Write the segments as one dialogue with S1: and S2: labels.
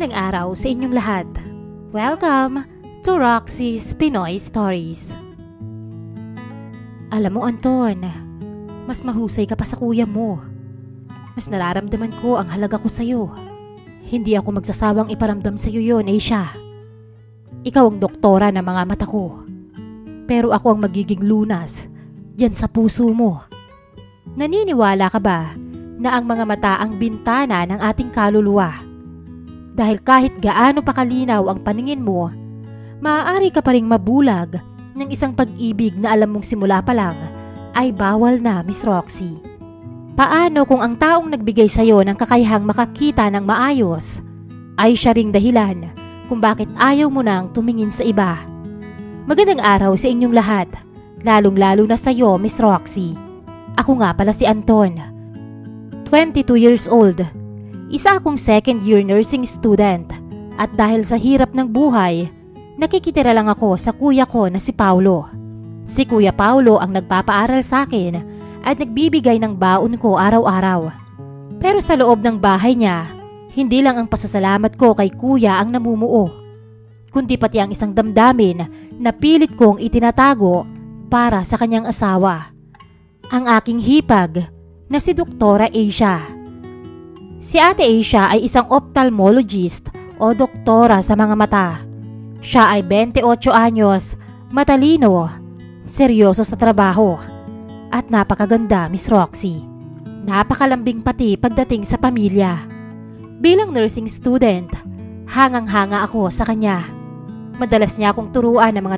S1: Magandang araw sa inyong lahat. Welcome to Roxy's Pinoy Stories. Alam mo, Anton, mas mahusay ka pa sa kuya mo. Mas nararamdaman ko ang halaga ko sa'yo. Hindi ako magsasawang iparamdam sa'yo yun, Asia. Ikaw ang doktora ng mga mata ko. Pero ako ang magiging lunas diyan sa puso mo. Naniniwala ka ba na ang mga mata ang bintana ng ating kaluluwa? Dahil kahit gaano pa kalinaw ang paningin mo, maaari ka pa ring mabulag ng isang pag-ibig na alam mong simula pa lang ay bawal na, Miss Roxy. Paano kung ang taong nagbigay sa'yo ng kakayahang makakita ng maayos ay siya ring dahilan kung bakit ayaw mo nang tumingin sa iba? Magandang araw sa inyong lahat, lalong-lalo na sa'yo, Miss Roxy. Ako nga pala si Anton, 22 years old. Isa akong second year nursing student at dahil sa hirap ng buhay, nakikitira lang ako sa kuya ko na si Paulo. Si Kuya Paulo ang nagpapaaral sa akin at nagbibigay ng baon ko araw-araw. Pero sa loob ng bahay niya, hindi lang ang pasasalamat ko kay kuya ang namumuo, kundi pati ang isang damdamin na pilit kong itinatago para sa kanyang asawa, ang aking hipag na si Doktora Asia. Si Ate Asia ay isang ophthalmologist o doktora sa mga mata. Siya ay 28 anyos, matalino, seryoso sa trabaho, at napakaganda, Miss Roxy. Napakalambing pati pagdating sa pamilya. Bilang nursing student, hangang-hanga ako sa kanya. Madalas niya akong turuan ng mga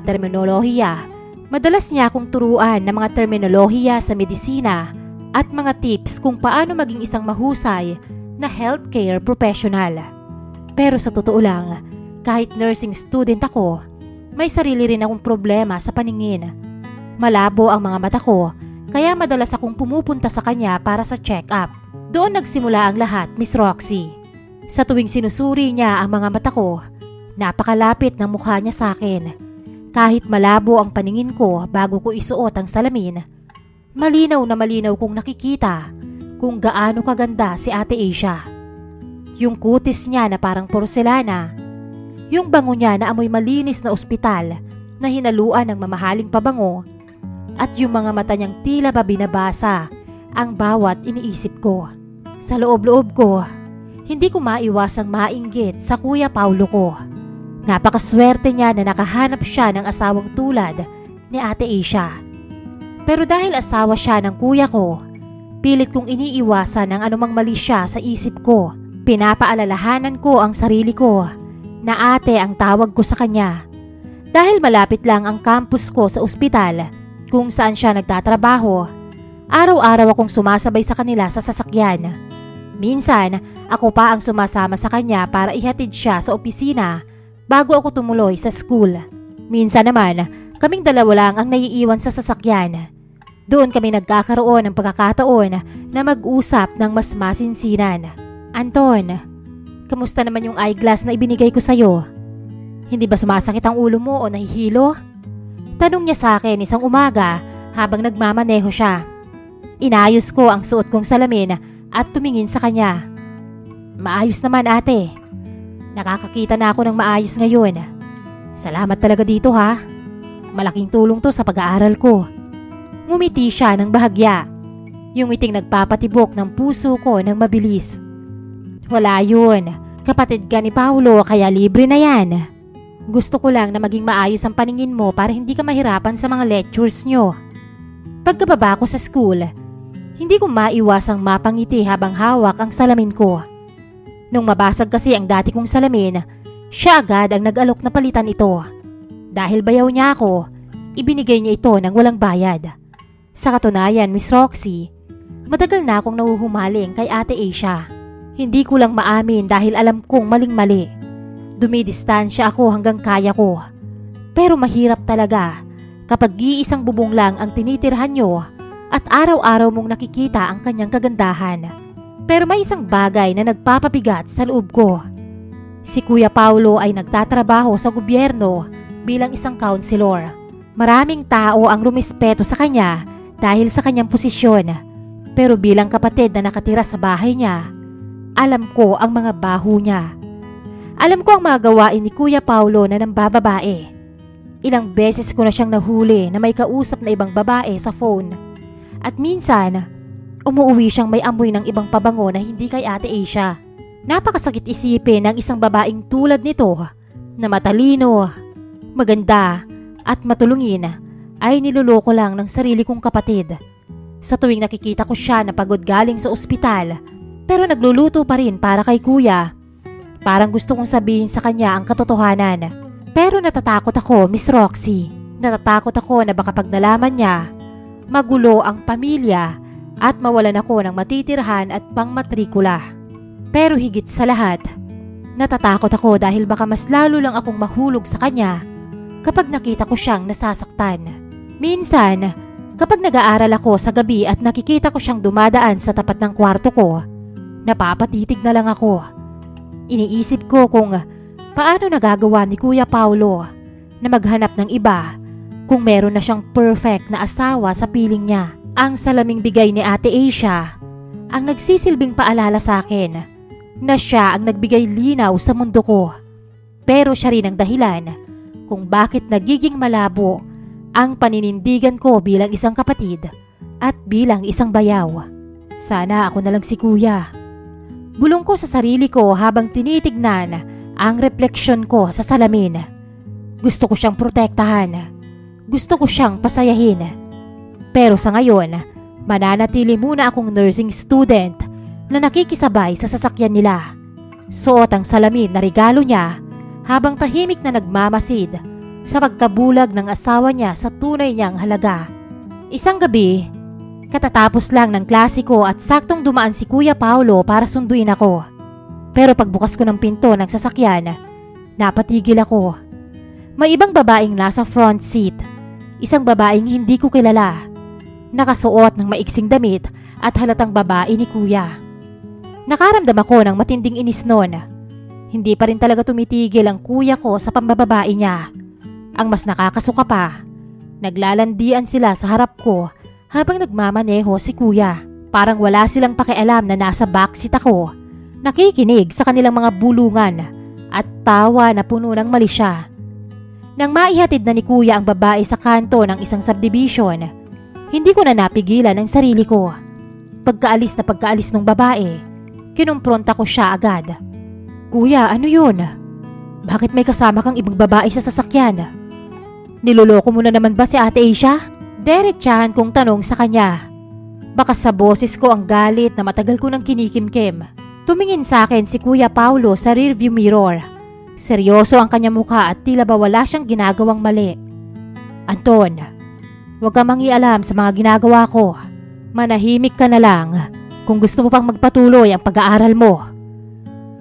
S1: terminolohiya sa medisina at mga tips kung paano maging isang mahusay na healthcare professional. Pero sa totoo lang, kahit nursing student ako, may sarili rin akong problema sa paningin. Malabo ang mga mata ko, kaya madalas akong pumupunta sa kanya para sa check-up. Doon nagsimula ang lahat, Miss Roxy. Sa tuwing sinusuri niya ang mga mata ko, napakalapit ng mukha niya sa akin. Kahit malabo ang paningin ko bago ko isuot ang salamin, malinaw na malinaw kong nakikita kung gaano kaganda si Ate Asia. Yung kutis niya na parang porselana, yung bango niya na amoy malinis na ospital na hinaluan ng mamahaling pabango, at yung mga mata niyang tila ba binabasa ang bawat iniisip ko. Sa loob-loob ko, hindi ko maiwasang mainggit sa Kuya Paulo ko. Napakaswerte niya na nakahanap siya ng asawang tulad ni Ate Asia. Pero dahil asawa siya ng kuya ko, pilit kong iniiwasan ang anumang mali siya sa isip ko. Pinapaalalahanan ko ang sarili ko na ate ang tawag ko sa kanya. Dahil malapit lang ang campus ko sa ospital kung saan siya nagtatrabaho, araw-araw akong sumasabay sa kanila sa sasakyan. Minsan, ako pa ang sumasama sa kanya para ihatid siya sa opisina bago ako tumuloy sa school. Minsan naman, kaming dalawa lang ang naiiwan sa sasakyan. Doon kami nagkakaroon ng pagkakataon na mag-usap ng mas masinsinan. Anton, kamusta naman yung eyeglass na ibinigay ko sa'yo? Hindi ba sumasakit ang ulo mo o nahihilo? Tanong niya sa akin isang umaga habang nagmamaneho siya. Inayos ko ang suot kong salamin at tumingin sa kanya. Maayos naman, ate. Nakakakita na ako ng maayos ngayon. Salamat talaga dito, ha. Malaking tulong to sa pag-aaral ko. Ngumiti siya ng bahagya. Yung ngiting nagpapatibok ng puso ko ng mabilis. Wala yun. Kapatid ka ni Paulo kaya libre na yan. Gusto ko lang na maging maayos ang paningin mo para hindi ka mahirapan sa mga lectures nyo. Pagkababa ko sa school, hindi ko maiwasang mapangiti habang hawak ang salamin ko. Nung mabasag kasi ang dati kong salamin, siya agad ang nag-alok na palitan ito. Dahil bayaw niya ako, ibinigay niya ito ng walang bayad. Sa katunayan, Miss Roxy, matagal na akong nahuhumaling kay Ate Asia. Hindi ko lang maamin dahil alam kong maling-mali. Dumidistansya ako hanggang kaya ko. Pero mahirap talaga kapag iisang bubong lang ang tinitirhan nyo at araw-araw mong nakikita ang kanyang kagandahan. Pero may isang bagay na nagpapabigat sa loob ko. Si Kuya Paulo ay nagtatrabaho sa gobyerno bilang isang counselor. Maraming tao ang rumispeto sa kanya dahil sa kanyang posisyon. Pero bilang kapatid na nakatira sa bahay niya, alam ko ang mga baho niya. Alam ko ang mga gawain ni Kuya Paulo na nambababae. Ilang beses ko na siyang nahuli na may kausap na ibang babae sa phone. At minsan, umuuwi siyang may amoy ng ibang pabango na hindi kay Ate Asia. Napakasakit isipin ng isang babaeng tulad nito na matalino, maganda at matulungin ay niloloko lang ng sarili kong kapatid. Sa tuwing nakikita ko siya na pagod galing sa ospital pero nagluluto pa rin para kay kuya, parang gusto kong sabihin sa kanya ang katotohanan. Pero natatakot ako, Miss Roxy. Natatakot ako na baka pag nalaman niya, magulo ang pamilya at mawalan ako ng matitirhan at pangmatrikula. Pero higit sa lahat, natatakot ako dahil baka mas lalo lang akong mahulog sa kanya kapag nakita ko siyang nasasaktan. Minsan, kapag nag-aaral ako sa gabi at nakikita ko siyang dumadaan sa tapat ng kwarto ko, napapatitig na lang ako. Iniisip ko kung paano nagagawa ni Kuya Paulo na maghanap ng iba kung meron na siyang perfect na asawa sa piling niya. Ang salaming bigay ni Ate Asia ang nagsisilbing paalala sa akin na siya ang nagbigay linaw sa mundo ko. Pero siya rin ang dahilan kung bakit nagiging malabo ang paninindigan ko bilang isang kapatid at bilang isang bayaw. Sana ako na lang si Kuya. Bulong ko sa sarili ko habang tinitignan ang refleksyon ko sa salamin. Gusto ko siyang protektahan. Gusto ko siyang pasayahin. Pero sa ngayon, mananatili muna akong nursing student na nakikisabay sa sasakyan nila. Suot ang salamin na regalo niya habang tahimik na nagmamasid sa pagkabulag ng asawa niya sa tunay niyang halaga. Isang gabi, katatapos lang ng klase ko at saktong dumaan si Kuya Paulo para sunduin ako. Pero pagbukas ko ng pinto ng sasakyan, napatigil ako. May ibang babaeng nasa front seat. Isang babaeng hindi ko kilala. Nakasuot ng maiksing damit at halatang babae ni Kuya. Nakaramdam ako ng matinding inis noon. Hindi pa rin talaga tumitigil ang kuya ko sa pambababae niya. Ang mas nakakasuka pa, naglalandian sila sa harap ko habang nagmamaneho si Kuya. Parang wala silang pakialam na nasa backseat ako, nakikinig sa kanilang mga bulungan at tawa na puno ng mali siya. Nang maihatid na ni Kuya ang babae sa kanto ng isang subdivision, hindi ko na napigilan ang sarili ko. Pagkaalis ng babae, kinumpronta ko siya agad. Kuya, ano yun? Bakit may kasama kang ibang babae sa sasakyan? Niloloko mo na naman ba si Ate Asia? Diretsahan kong tanong sa kanya. Baka sa boses ko ang galit na matagal ko nang kinikimkim. Tumingin sa akin si Kuya Paulo sa rearview mirror. Seryoso ang kanyang mukha at tila ba wala siyang ginagawang mali. Anton, huwag kang mangialam sa mga ginagawa ko. Manahimik ka na lang kung gusto mo pang magpatuloy ang pag-aaral mo.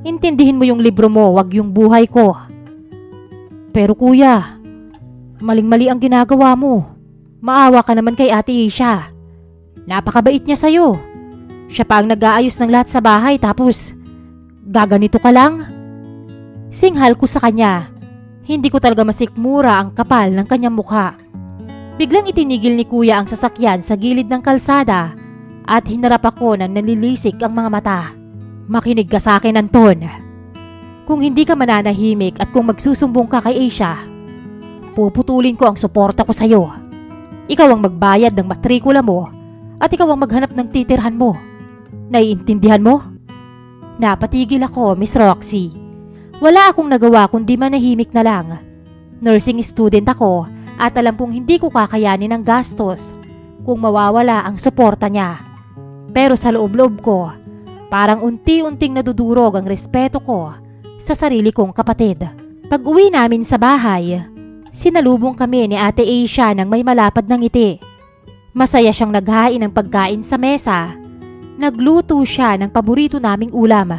S1: Intindihin mo yung libro mo, wag yung buhay ko. Pero kuya, maling-mali ang ginagawa mo. Maawa ka naman kay Ate Asia. Napakabait niya sa'yo. Siya pa ang nag-aayos ng lahat sa bahay tapos gaganito ka lang? Singhal ko sa kanya. Hindi ko talaga masikmura ang kapal ng kanyang mukha. Biglang itinigil ni Kuya ang sasakyan sa gilid ng kalsada at hinarap ako nang nalilisik ang mga mata. Makinig ka sa akin, Anton. Kung hindi ka mananahimik at kung magsusumbong ka kay Asia, puputulin ko ang suporta ko sa'yo. Ikaw ang magbayad ng matrikula mo at ikaw ang maghanap ng titirhan mo. Naiintindihan mo? Napatigil ako, Miss Roxy. Wala akong nagawa kundi manahimik na lang. Nursing student ako at alam kong hindi ko kakayanin ang gastos kung mawawala ang suporta niya. Pero sa loob-loob ko, parang unti-unting nadudurog ang respeto ko sa sarili kong kapatid. Pag-uwi namin sa bahay, sinalubong kami ni Ate Asia ng may malapad na ngiti. Masaya siyang naghain ng pagkain sa mesa. Nagluto siya ng paborito naming ulam.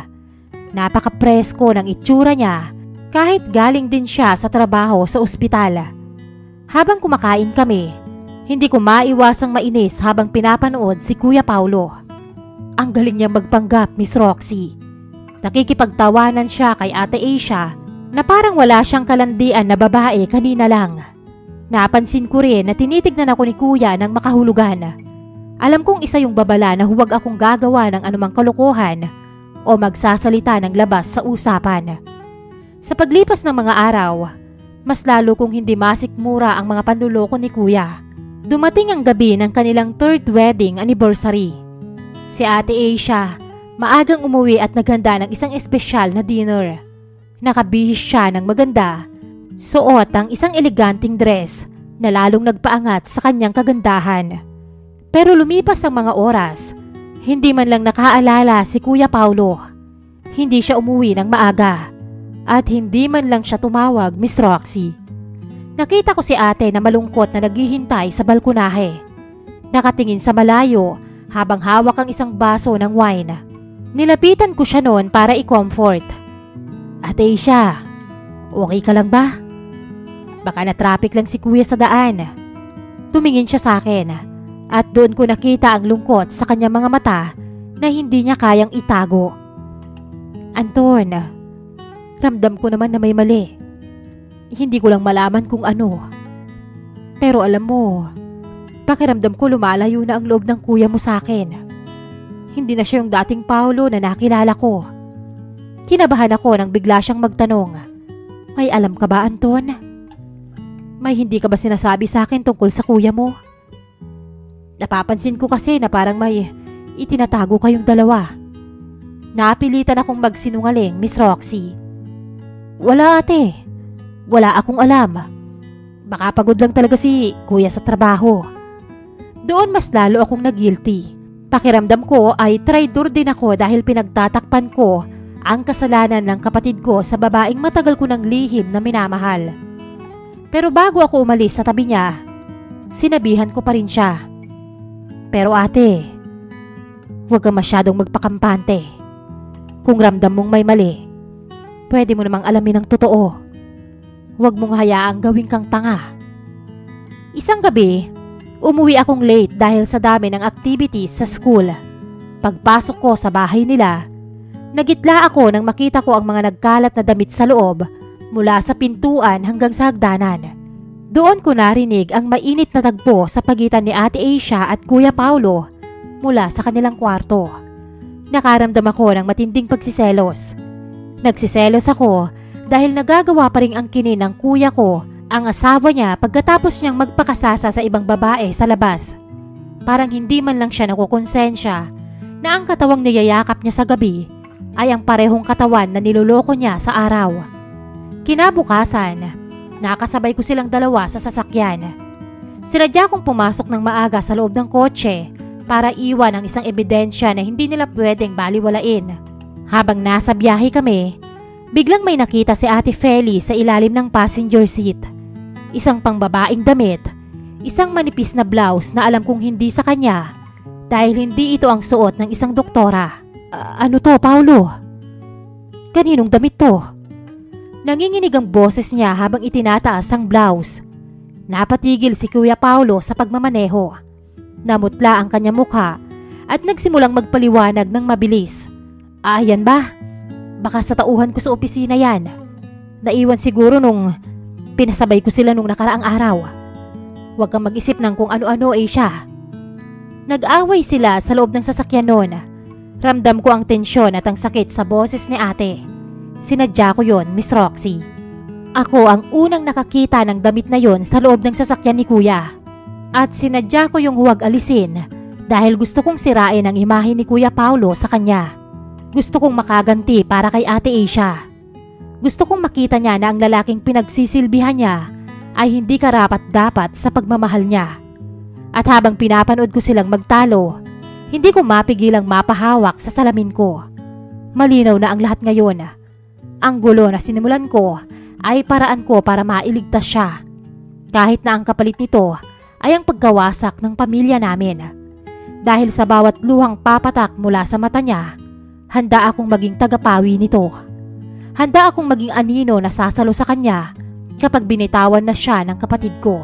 S1: Napaka-presko ng itsura niya kahit galing din siya sa trabaho sa ospital. Habang kumakain kami, hindi ko maiwasang mainis habang pinapanood si Kuya Paulo. Ang galing niyang magpanggap, Miss Roxy. Nakikipagtawanan siya kay Ate Asia na parang wala siyang kalandian na babae kanina lang. Napansin ko rin na tinitignan ako ni Kuya ng makahulugan. Alam kong isa yung babala na huwag akong gagawa ng anumang kalokohan o magsasalita ng labas sa usapan. Sa paglipas ng mga araw, mas lalo kong hindi masikmura ang mga panluloko ni Kuya. Dumating ang gabi ng kanilang 3rd wedding anniversary. Si Ate Asia, maagang umuwi at naghanda ng isang espesyal na dinner. Nakabihis siya ng maganda, suot ang isang eleganting dress na lalong nagpaangat sa kanyang kagandahan. Pero lumipas ang mga oras, hindi man lang nakaalala si Kuya Paulo. Hindi siya umuwi ng maaga at hindi man lang siya tumawag, Miss Roxy. Nakita ko si ate na malungkot na naghihintay sa balkonahe. Nakatingin sa malayo habang hawak ang isang baso ng wine. Nilapitan ko siya noon para i-comfort. Ate Asia, okay ka lang ba? Baka na-traffic lang si Kuya sa daan. Tumingin siya sa akin at doon ko nakita ang lungkot sa kanyang mga mata na hindi niya kayang itago. Anton, ramdam ko naman na may mali. Hindi ko lang malaman kung ano. Pero alam mo, pakiramdam ko lumalayo na ang loob ng kuya mo sa akin. Hindi na siya yung dating Paulo na nakilala ko. Kinabahan ako nang bigla siyang magtanong, "May alam ka ba, Anton? May hindi ka ba sinasabi sa akin tungkol sa kuya mo?" Napapansin ko kasi na parang may itinatago kayong dalawa. Napilitan akong magsinungaling, Miss Roxy. Wala ate. Wala akong alam. Baka pagod lang talaga si kuya sa trabaho. Doon mas lalo akong nag-guilty. Pakiramdam ko ay traidor din ako dahil pinagtatakpan ko ang kasalanan ng kapatid ko sa babaeng matagal ko ng lihim na minamahal. Pero bago ako umalis sa tabi niya, sinabihan ko pa rin siya. Pero ate, huwag ka masyadong magpakampante. Kung ramdam mong may mali, pwede mo namang alamin ang totoo. Huwag mong hayaang gawin kang tanga. Isang gabi, umuwi akong late dahil sa dami ng activities sa school. Pagpasok ko sa bahay nila, nagitla ako nang makita ko ang mga nagkalat na damit sa loob mula sa pintuan hanggang sa hagdanan. Doon ko narinig ang mainit na tagpo sa pagitan ni Ate Asia at Kuya Paulo mula sa kanilang kwarto. Nakaramdam ako ng matinding pagsiselos. Nagsiselos ako dahil nagagawa pa rin ang kinin ng kuya ko, ang asawa niya pagkatapos niyang magpakasasa sa ibang babae sa labas. Parang hindi man lang siya nakukonsensya na ang katawang niyayakap niya sa gabi ay ang parehong katawan na niloloko niya sa araw. Kinabukasan, nakasabay ko silang dalawa sa sasakyan. Sinadya kong pumasok ng maaga sa loob ng kotse para iwan ang isang ebidensya na hindi nila pwedeng baliwalain. Habang nasa biyahe kami, biglang may nakita si Ate Feli sa ilalim ng passenger seat. Isang pangbabaeng damit, isang manipis na blouse na alam kong hindi sa kanya dahil hindi ito ang suot ng isang doktora. Ano to, Paulo? Kaninong damit to? Nanginginig ang boses niya habang itinataas ang blouse. Napatigil si Kuya Paulo sa pagmamaneho. Namutla ang kanya mukha at nagsimulang magpaliwanag ng mabilis. Yan ba? Baka sa tauhan ko sa opisina yan. Naiwan siguro nung pinasabay ko sila nung nakaraang araw. Huwag kang mag-isip ng kung ano-ano, Asia. Nag-away sila sa loob ng sasakyan noon. Ramdam ko ang tensyon at ang sakit sa boses ni ate. Sinadya ko yon, Miss Roxy. Ako ang unang nakakita ng damit na yon sa loob ng sasakyan ni Kuya. At sinadya ko yung huwag alisin dahil gusto kong sirain ang imahe ni Kuya Paulo sa kanya. Gusto kong makaganti para kay Ate Asia. Gusto kong makita niya na ang lalaking pinagsisilbihan niya ay hindi karapat-dapat sa pagmamahal niya. At habang pinapanood ko silang magtalo, hindi ko mapigilang mapahawak sa salamin ko. Malinaw na ang lahat ngayon. Ang gulo na sinimulan ko ay paraan ko para mailigtas siya. Kahit na ang kapalit nito ay ang pagkawasak ng pamilya namin. Dahil sa bawat luhang papatak mula sa mata niya, handa akong maging tagapawi nito. Handa akong maging anino na sasalo sa kanya kapag binitawan na siya ng kapatid ko.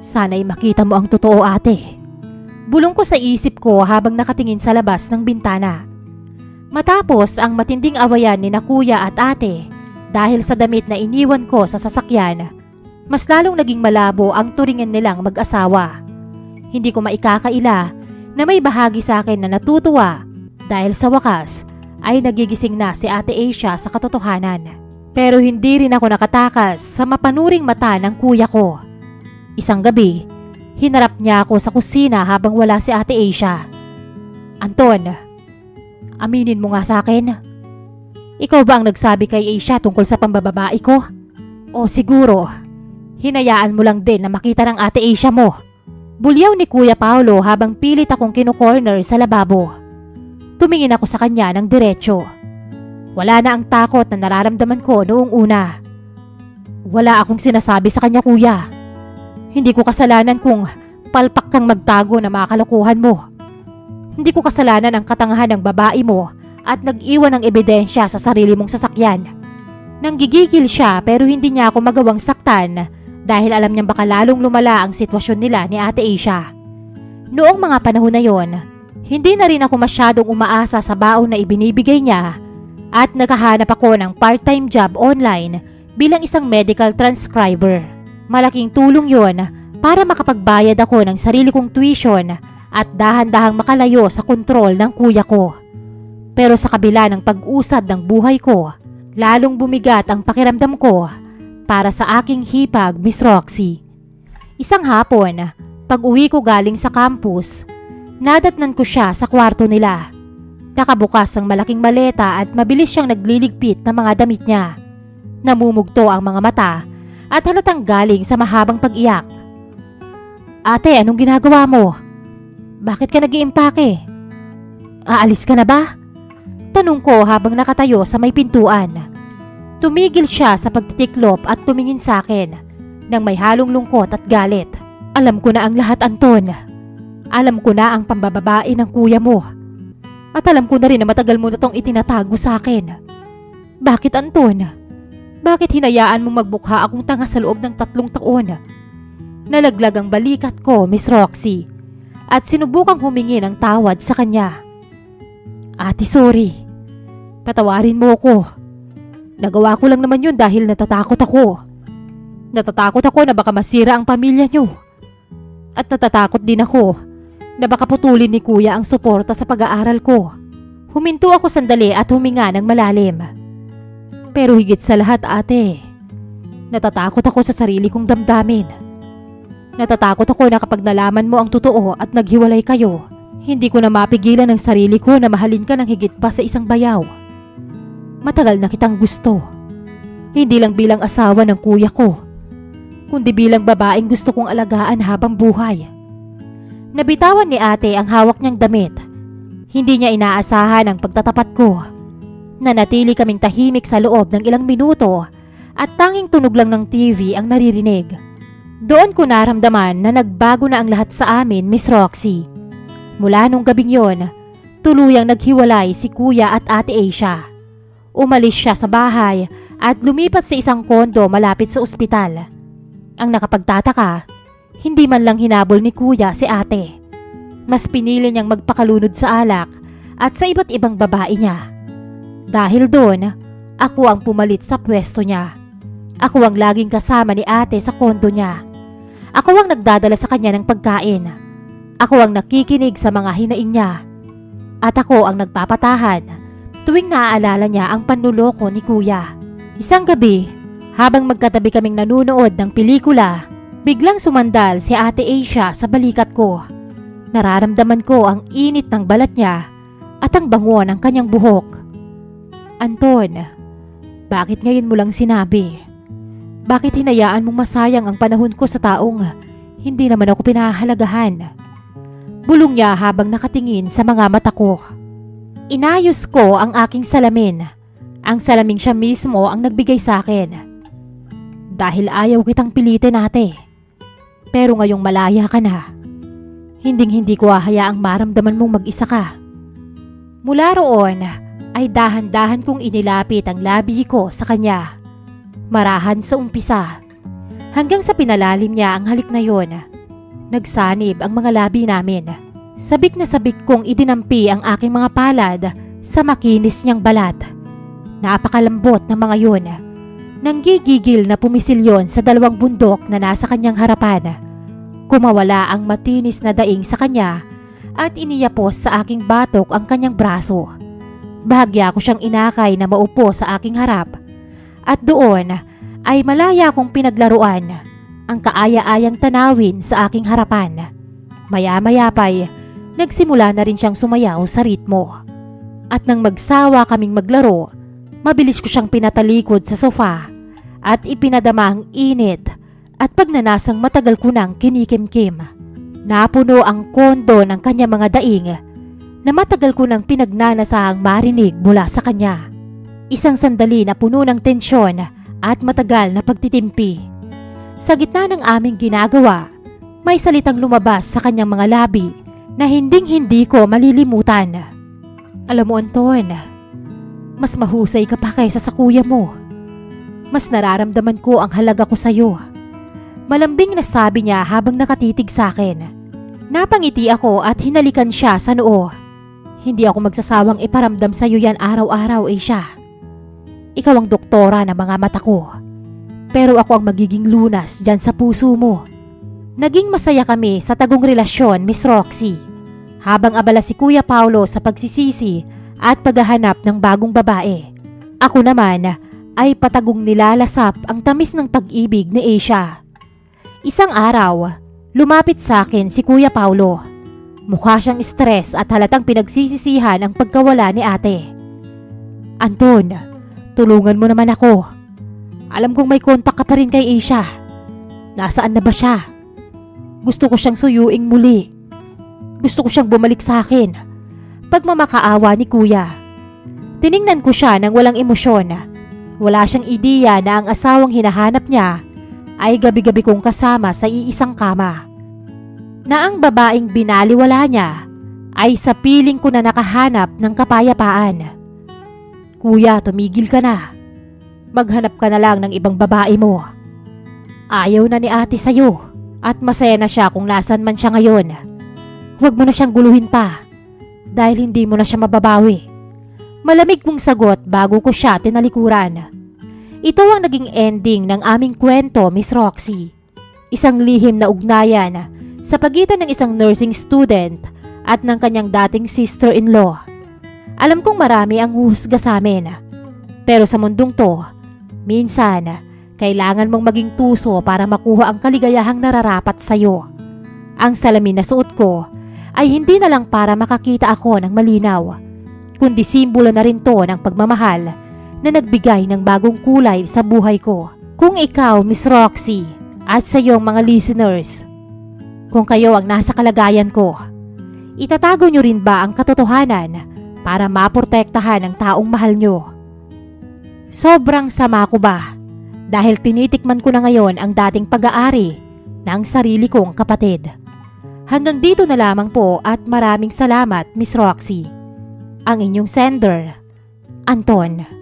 S1: Sana'y makita mo ang totoo, ate. Bulong ko sa isip ko habang nakatingin sa labas ng bintana. Matapos ang matinding awayan ni na kuya at ate dahil sa damit na iniwan ko sa sasakyan, mas lalong naging malabo ang turingan nilang mag-asawa. Hindi ko maikakaila na may bahagi sa akin na natutuwa dahil sa wakas ay nagigising na si Ate Asia sa katotohanan. Pero hindi rin ako nakatakas sa mapanuring mata ng kuya ko. Isang gabi, hinarap niya ako sa kusina habang wala si Ate Asia. Anton, aminin mo nga sa akin. Ikaw ba ang nagsabi kay Asia tungkol sa pambababae ko? O siguro, hinayaan mo lang din na makita ng Ate Asia mo? Bulyaw ni Kuya Paolo habang pilit akong kino-corner sa lababo. Tumingin ako sa kanya ng diretsyo. Wala na ang takot na nararamdaman ko noong una. Wala akong sinasabi sa kanya, kuya. Hindi ko kasalanan kung palpak kang magtago na mga kalokohan mo. Hindi ko kasalanan ang katangahan ng babae mo at nag-iwan ng ebidensya sa sarili mong sasakyan. Nanggigigil siya pero hindi niya ako magawang saktan dahil alam niyang baka lalong lumala ang sitwasyon nila ni Ate Asia. Noong mga panahon na yon, hindi na rin ako masyadong umaasa sa baon na ibinibigay niya at naghahanap ako ng part-time job online bilang isang medical transcriber. Malaking tulong yon para makapagbayad ako ng sarili kong tuition at dahan-dahang makalayo sa kontrol ng kuya ko. Pero sa kabila ng pag-usad ng buhay ko, lalong bumigat ang pakiramdam ko para sa aking hipag, Miss Roxy. Isang hapon, pag-uwi ko galing sa campus, nadatnan ko siya sa kwarto nila. Nakabukas ang malaking maleta at mabilis siyang nagliligpit ng mga damit niya. Namumugto ang mga mata at halatang galing sa mahabang pag-iyak. Ate, anong ginagawa mo? Bakit ka nag-iimpake? Aalis ka na ba? Tanong ko habang nakatayo sa may pintuan. Tumigil siya sa pagtitiklop at tumingin sa akin nang may halong lungkot at galit. Alam ko na ang lahat, Anton. Alam ko na ang pambababae ng kuya mo. At alam ko na rin na matagal mo na tong itinatago sa akin. Bakit, Anton? Bakit hinayaan mong magbukha akong tanga sa loob ng 3 taon? Nalaglag ang balikat ko, Miss Roxy, at sinubukang humingi ng tawad sa kanya. Ate, sorry. Patawarin mo ako. Nagawa ko lang naman yun dahil natatakot ako. Natatakot ako na baka masira ang pamilya niyo. At natatakot din ako na baka putulin ni kuya ang suporta sa pag-aaral ko. Huminto ako sandali at huminga ng malalim. Pero higit sa lahat, ate, natatakot ako sa sarili kong damdamin. Natatakot ako na kapag nalaman mo ang totoo at naghiwalay kayo, hindi ko na mapigilan ang sarili ko na mahalin ka ng higit pa sa isang bayaw. Matagal na kitang gusto. Hindi lang bilang asawa ng kuya ko, kundi bilang babaeng gusto kong alagaan habang buhay. Nabitawan ni ate ang hawak niyang damit. Hindi niya inaasahan ang pagtatapat ko. Nanatili kaming tahimik sa loob ng ilang minuto at tanging tunog lang ng TV ang naririnig. Doon ko naramdaman na nagbago na ang lahat sa amin, Miss Roxy. Mula nung gabing yon, tuluyang naghiwalay si kuya at Ate Asia. Umalis siya sa bahay at lumipat sa isang kondo malapit sa ospital. Ang nakapagtataka, hindi man lang hinabol ni kuya si ate. Mas pinili niyang magpakalunod sa alak at sa iba't ibang babae niya. Dahil doon, ako ang pumalit sa pwesto niya. Ako ang laging kasama ni ate sa kondo niya. Ako ang nagdadala sa kanya ng pagkain. Ako ang nakikinig sa mga hinaing niya. At ako ang nagpapatahan tuwing naaalala niya ang panluloko ni kuya. Isang gabi, habang magkatabi kaming nanunood ng pelikula, biglang sumandal si Ate Asia sa balikat ko. Nararamdaman ko ang init ng balat niya at ang bango ng kanyang buhok. Anton, bakit ngayon mo lang sinabi? Bakit hinayaan mong masayang ang panahon ko sa taong hindi naman ako pinahahalagahan? Bulong niya habang nakatingin sa mga mata ko. Inayos ko ang aking salamin. Ang salaming siya mismo ang nagbigay sa akin. Dahil ayaw kitang pilitin, ate. Pero ngayong malaya ka na, hinding-hindi ko hahayaang maramdaman mong mag-isa ka. Mula roon ay dahan-dahan kong inilapit ang labi ko sa kanya. Marahan sa umpisa, hanggang sa pinalalim niya ang halik na yon. Nagsanib ang mga labi namin. Sabik na sabik kong idinampi ang aking mga palad sa makinis niyang balat. Napakalambot ng mga yon. Nanggigigil na pumisilyon sa 2 bundok na nasa kanyang harapan. Kumawala ang matinis na daing sa kanya at iniyapos sa aking batok ang kanyang braso. Bahagya ko siyang inakay na maupo sa aking harap At doon ay malaya kong pinaglaruan ang kaaya-ayang tanawin sa aking harapan. Maya-maya pa'y nagsimula na rin siyang sumayaw sa ritmo. At nang magsawa kaming maglaro, mabilis ko siyang pinatalikod sa sofa at ipinadama ang init at pagnanasang matagal ko nang kinikimkim. Napuno ang kondo ng kanya mga daing na matagal ko nang pinagnanasahang marinig mula sa kanya. Isang sandali na puno ng tensyon at matagal na pagtitimpi. Sa gitna ng aming ginagawa, may salitang lumabas sa kanyang mga labi na hinding-hindi ko malilimutan. Alam mo, Anton, mas mahusay ka pa kaysa sa kuya mo. Mas nararamdaman ko ang halaga ko sa'yo. Malambing na sabi niya habang nakatitig sa akin. Napangiti ako at hinalikan siya sa noo. Hindi ako magsasawang iparamdam sa'yo yan araw-araw, Asia. Ikaw ang doktora ng mga mata ko. Pero ako ang magiging lunas dyan sa puso mo. Naging masaya kami sa tagong relasyon, Miss Roxy. Habang abala si Kuya Paulo sa pagsisisi at paghahanap ng bagong babae. Ako naman ay patagong nilalasap ang tamis ng pag-ibig ni Asia. Isang araw, lumapit sa akin si Kuya Paulo. Mukha siyang stress at halatang pinagsisisihan ang pagkawala ni ate. Anton, tulungan mo naman ako. Alam kong may kontak ka pa rin kay Asia. Nasaan na ba siya? Gusto ko siyang suyuing muli. Gusto ko siyang bumalik sa akin. Pagmamakaawa ni Kuya. Tiningnan ko siya ng walang emosyon. Wala siyang ideya na ang asawang hinahanap niya ay gabi-gabi kong kasama sa iisang kama. Na ang babaeng binaliwala niya ay sa piling ko na nakahanap ng kapayapaan. Kuya, tumigil ka na. Maghanap ka na lang ng ibang babae mo. Ayaw na ni ate sa'yo at masaya na siya kung nasan man siya ngayon. Huwag mo na siyang guluhin pa dahil hindi mo na siya mababawi. Malamig mong sagot bago ko siya tinalikuran. Ito ang naging ending ng aming kwento, Miss Roxy. Isang lihim na ugnayan sa pagitan ng isang nursing student at ng kanyang dating sister-in-law. Alam kong marami ang huhusga sa amin. Pero sa mundong to, minsan, kailangan mong maging tuso para makuha ang kaligayahang nararapat sa'yo. Ang salamin na suot ko ay hindi na lang para makakita ako ng malinaw, kundi simbolo na rin to ng pagmamahal na nagbigay ng bagong kulay sa buhay ko. Kung ikaw, Miss Roxy, at sa iyong mga listeners, kung kayo ang nasa kalagayan ko, itatago nyo rin ba ang katotohanan para maprotektahan ang taong mahal nyo? Sobrang sama ko ba dahil tinitikman ko na ngayon ang dating pag-aari ng sarili kong kapatid. Hanggang dito na lamang po at maraming salamat, Miss Roxy. Ang inyong sender, Anton.